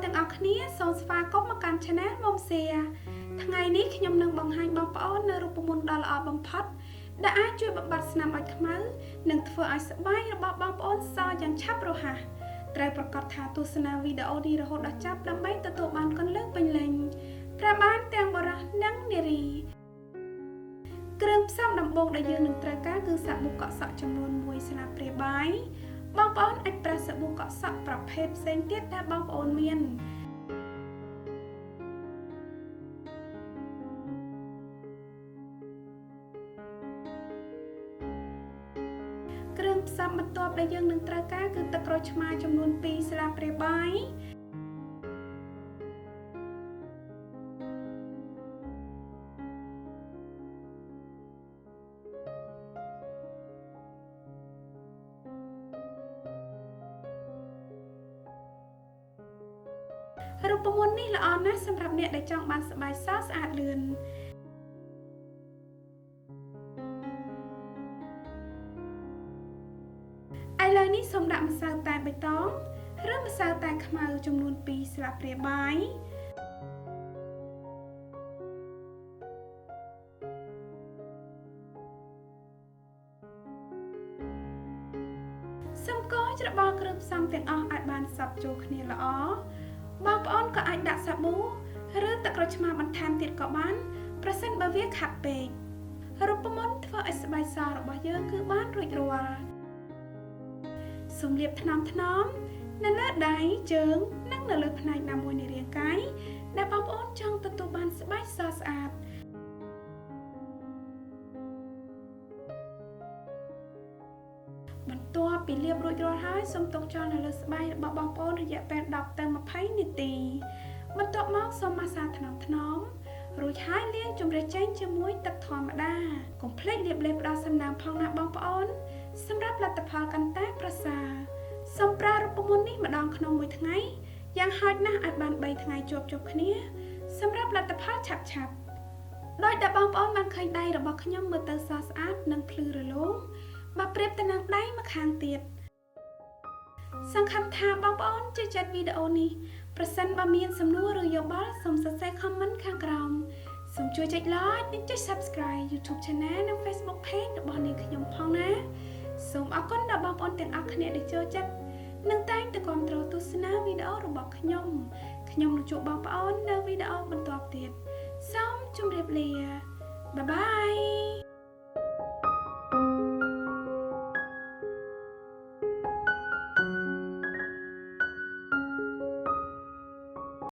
ទាំងអស់គ្នាសូមស្វាគមន៍មកកាន់ Channel មុំសៀថ្ងៃនេះខ្ញុំនឹងបង្ហាញបងប្អូននៅរូបមន្តដ៏ល្អបំផុតដែលអាចជួយបំបត្តិស្នាមអុចខ្មៅនិងធ្វើឲ្យស្បែករបស់បងប្អូនសយ៉ាងឆាប់រហ័សត្រូវប្រកាសថាទស្សនាវីដេអូនេះរហូតដល់ចប់ដើម្បីទទួលបានគន្លឹះពេញលេញត្រូវបានទាំងបរិះនិងនារីគ្រឿងផ្សំដំបូងដែលយើងនឹងត្រូវការគឺសាប៊ូកក់សក់ចំនួន1ស្លាបព្រាបាយបងប្អូនអាចប្រើសាប៊ូកក់សក់ប្រភេទផ្សេងទៀតដែលបងប្អូនមានគ្រឿងផ្សំបន្ទាប់ដែលយើងនឹងត្រូវការគឺទឹកក្រូចឆ្មាចំនួន2ស្លាបព្រាបាយរូបមន្តនេះល្អណាស់សម្រាប់អ្នកដែលចង់បានស្បែកសស្អាតលឿនឥឡូវនេះសូមដាក់ម្សៅតែបៃតងឬម្សៅតែខ្មៅចំនួន2ស្លាបព្រាបាយសូមកូរច្របល់គ្រឿងផ្សំទាំងអស់ឲ្យបានសព្វចូលគ្នាល្អបងប្អូនក៏អាចដាក់សាប៊ូឬទឹកក្រូចឆ្មាបន្ថែមទៀតក៏បានប្រសិនបើវាខាប់ពេករូបមន្តធ្វើឲ្យស្បែកសរបស់យើងគឺបានរួចរាល់សូមលាបថ្នាំនៅលើដៃជើងនិងនៅលើផ្នែកណាមួយនៃរាងកាយដែលបងប្អូនចង់ទទួលបានស្បែកសស្អាតបន្ទាប់ពីលាបរួចរាល់ហើយសូមទុកចោលនៅលើស្បែករបស់បងប្អូនរយៈពេល10ទៅ20នាទីបន្ទាប់មកសូមម៉ាស្សាថ្នមរួចហើយលាងជម្រះចេញជាមួយទឹកធម្មតាកុំភ្លេចលាបលេបផ្ដល់សំណើមផងណាបងប្អូនសម្រាប់លទ្ធផលកាន់តែប្រសើរសូមប្រើរូបមន្តនេះម្ដងក្នុងមួយថ្ងៃយ៉ាងហោចណាស់ឲ្យបាន3ថ្ងៃជាប់គ្នាសម្រាប់លទ្ធផលឆាប់ដោយដែលបងប្អូនបានឃើញដៃរបស់ខ្ញុំមើលទៅស្រស់ស្អាតនិងភ្លឺរលោងបើប្រៀបទៅនឹងដៃម្ខាងទៀតសង្ឃឹមថាបងប្អូនចូលចិត្តវីដេអូនេះប្រសិនបើមានសំណួរឬយោបល់សូមសរសេរ comment ខាងក្រោមសូមជួយចុច like និងចុច subscribe YouTube Channel និង Facebook Page របស់នាងខ្ញុំផងណាសូមអរគុណដល់បងប្អូនទាំងអស់គ្នាដែលចូលចិត្តនិងតែងតែគាំទ្រទស្សនាវីដេអូរបស់ខ្ញុំនឹងជួបបងប្អូននៅវីដេអូបន្ទាប់ទៀតសូមជម្រាបលាបាយបាយ